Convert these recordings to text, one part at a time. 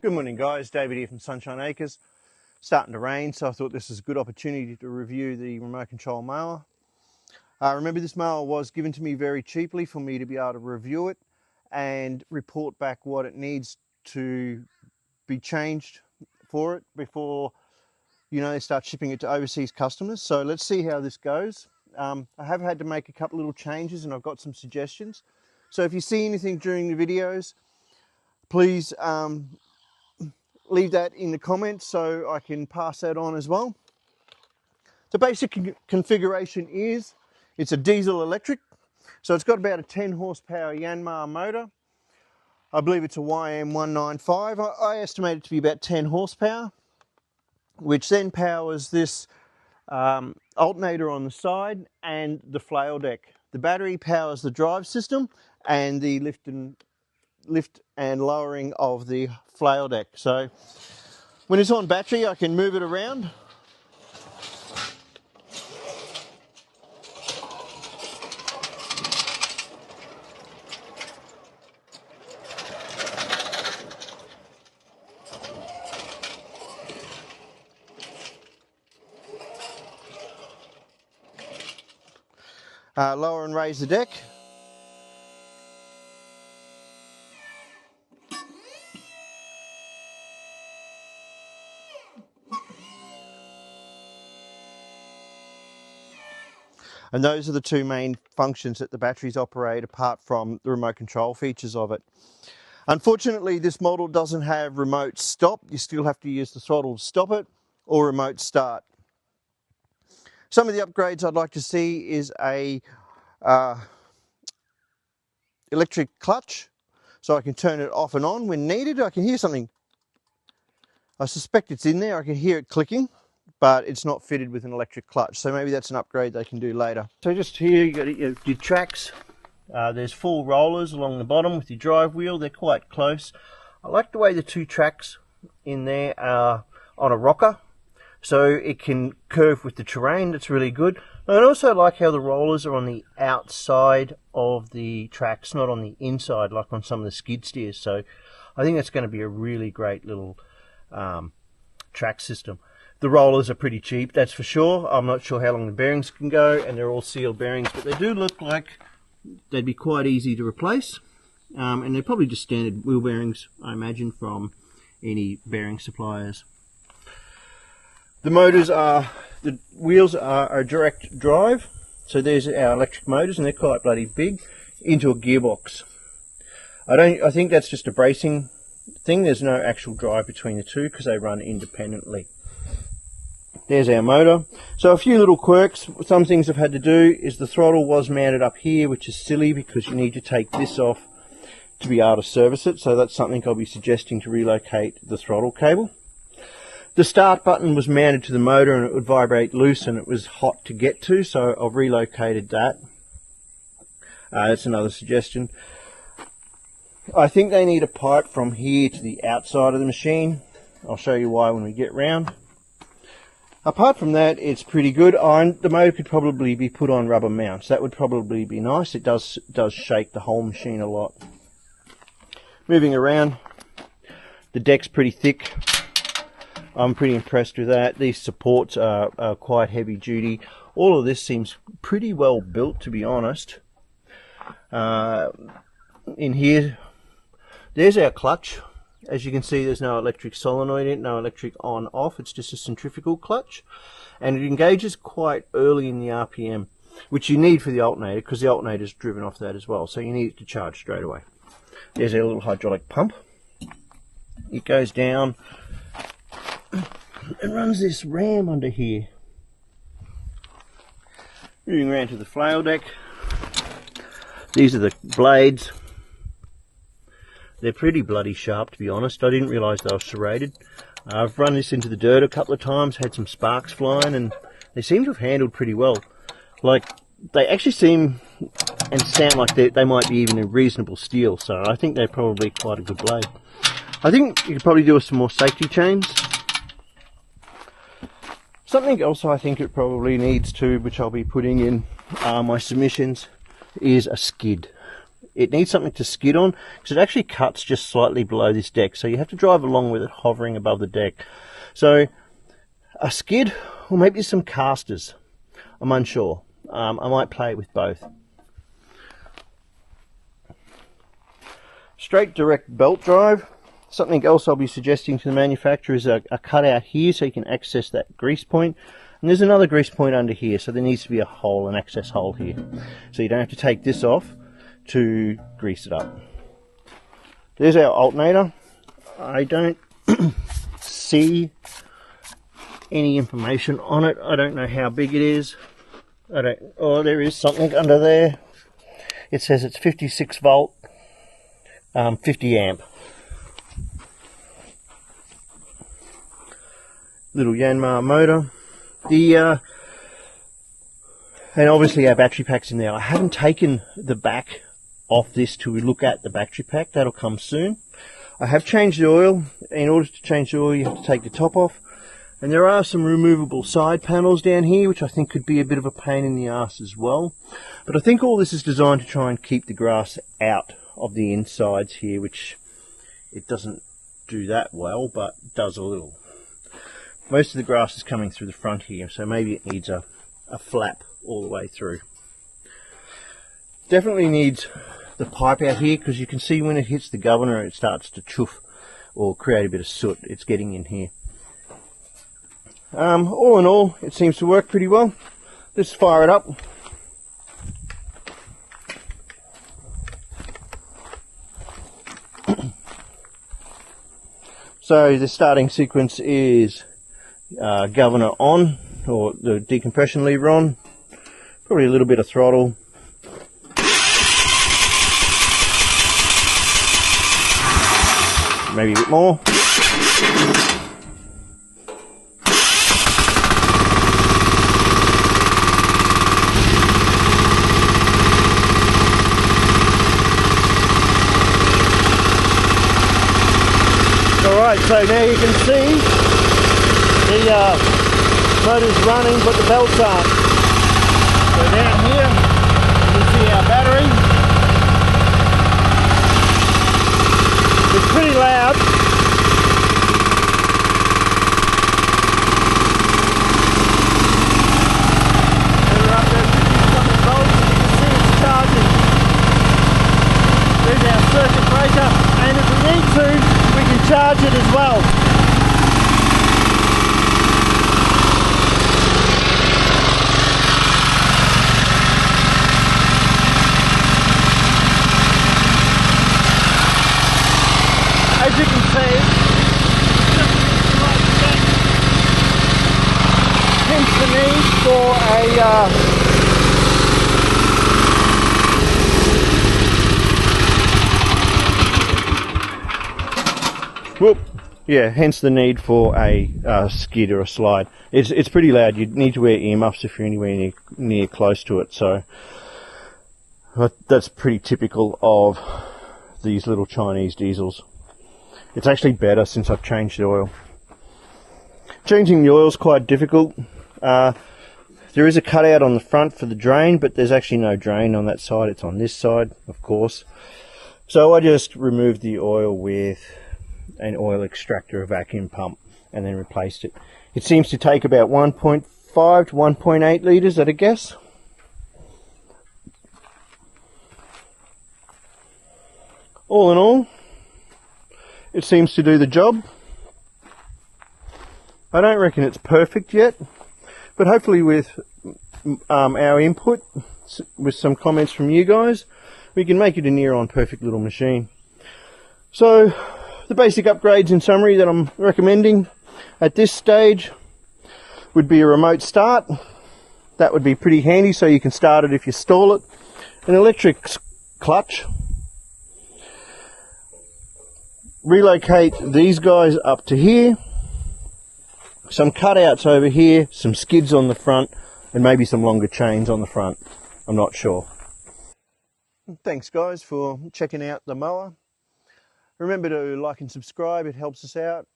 Good morning guys, David here from Sunshine Acres. Starting to rain, so I thought this is a good opportunity to review the remote control mower. Remember, this mower was given to me very cheaply for me to be able to review it and report back what it needs to be changed for it before they start shipping it to overseas customers. So let's see how this goes. I have had to make a couple little changes and I've got some suggestions. So if you see anything during the videos, please leave that in the comments so I can pass that on as well. The basic configuration is it's a diesel electric, so it's got about a 10 horsepower Yanmar motor. I believe it's a YM195. I estimate it to be about 10 horsepower, which then powers this alternator on the side and the flail deck. The battery powers the drive system and the lift and lowering of the flail deck. So when it's on battery, I can move it around. Lower and raise the deck. And those are the two main functions that the batteries operate, apart from the remote control features of it. Unfortunately, this model doesn't have remote stop. You still have to use the throttle to stop it, or remote start. Some of the upgrades I'd like to see is a electric clutch, so I can turn it off and on when needed. I can hear something. I suspect it's in there. I can hear it clicking, but it's not fitted with an electric clutch, so maybe that's an upgrade they can do later. So just here you got your tracks. There's 4 rollers along the bottom with your drive wheel. They're quite close. I like the way the 2 tracks in there are on a rocker, so it can curve with the terrain. That's really good. And I also like how the rollers are on the outside of the tracks, not on the inside like on some of the skid steers. So I think that's going to be a really great little track system. The rollers are pretty cheap, that's for sure. I'm not sure how long the bearings can go, and they're all sealed bearings, but they do look like they'd be quite easy to replace. And they're probably just standard wheel bearings, I imagine, from any bearing suppliers. The wheels are a direct drive, so there's our electric motors, and they're quite bloody big, into a gearbox. I think that's just a bracing thing. There's no actual drive between the two because they run independently. There's our motor. So a few little quirks. Some things I've had to do is the throttle was mounted up here, which is silly because you need to take this off to be able to service it. So that's something I'll be suggesting, to relocate the throttle cable. The start button was mounted to the motor and it would vibrate loose and it was hot to get to, so I've relocated that. That's another suggestion. I think they need a pipe from here to the outside of the machine. I'll show you why when we get round. Apart from that, it's pretty good. The motor could probably be put on rubber mounts. That would probably be nice. It does shake the whole machine a lot. Moving around, the deck's pretty thick. I'm pretty impressed with that. These supports are quite heavy duty. All of this seems pretty well built, to be honest. In here, there's our clutch. As you can see, there's no electric solenoid in it, no electric on-off. It's just a centrifugal clutch. And it engages quite early in the RPM, which you need for the alternator, because the alternator's driven off that as well. So you need it to charge straight away. There's our little hydraulic pump. It goes down and runs this ram under here. Moving around to the flail deck. These are the blades. They're pretty bloody sharp, to be honest. I didn't realise they were serrated. I've run this into the dirt a couple of times, had some sparks flying, and they seem to have handled pretty well. Like, they actually seem and sound like they might be even a reasonable steel, so I think they're probably quite a good blade. I think you could probably do with some more safety chains. Something else I think it probably needs to, which I'll be putting in my submissions, is a skid. it needs something to skid on, because it actually cuts just slightly below this deck. So you have to drive along with it hovering above the deck. So a skid, or maybe some casters. I'm unsure. I might play it with both. Straight direct belt drive. Something else I'll be suggesting to the manufacturer is a cutout here so you can access that grease point. And there's another grease point under here, so there needs to be a hole, an access hole here. So you don't have to take this off to grease it up. There's our alternator. I don't see any information on it. I don't know how big it is. Oh, there is something under there. It says it's 56 volt, 50 amp. Little Yanmar motor. And obviously our battery pack's in there. I haven't taken the back off this to look at the battery pack. That'll come soon. I have changed the oil. In order to change the oil, you have to take the top off. And there are some removable side panels down here, which I think could be a bit of a pain in the ass as well. But I think all this is designed to try and keep the grass out of the insides here, which it doesn't do that well, but does a little. Most of the grass is coming through the front here, so maybe it needs a flap all the way through. Definitely needs the pipe out here, because you can see when it hits the governor it starts to chuff or create a bit of soot. It's getting in here. All in all, it seems to work pretty well. Let's fire it up. So the starting sequence is governor on, or the decompression lever on, probably a little bit of throttle. Maybe a bit more. Alright, so now you can see the motor's running but the belts aren't. So down here you can see our battery. It's pretty loud. And we're up there at 50-something volts. You can see it's charging. There's our circuit breaker, and if we need to, we can charge it as well. As you can see, hence the need for a hence the need for a skid or a slide. It's pretty loud. You need to wear earmuffs if you're anywhere near close to it. So that's pretty typical of these little Chinese diesels. It's actually better since I've changed the oil. Changing the oil is quite difficult. There is a cutout on the front for the drain, but there's actually no drain on that side. It's on this side, of course. So I just removed the oil with an oil extractor, a vacuum pump, and then replaced it. It seems to take about 1.5 to 1.8 litres at a guess. All in all, it seems to do the job. I don't reckon it's perfect yet, but hopefully with our input, with some comments from you guys, we can make it a near on perfect little machine. So the basic upgrades in summary that I'm recommending at this stage would be a remote start. That would be pretty handy, so you can start it if you stall it. An electric clutch. Relocate these guys up to here. Some cutouts over here, some skids on the front, and maybe some longer chains on the front. I'm not sure. Thanks guys for checking out the mower. Remember to like and subscribe, it helps us out.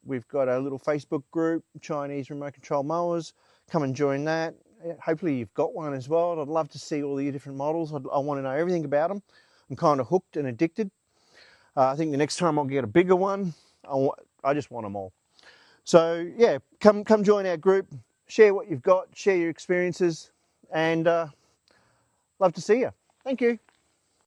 We've got a little Facebook group, Chinese Remote Control Mowers. Come and join that. Hopefully you've got one as well. I'd love to see all the different models. I want to know everything about them. I'm kind of hooked and addicted. I think the next time I'll get a bigger one. I just want them all. So yeah, come join our group, share what you've got, share your experiences, and love to see you. Thank you.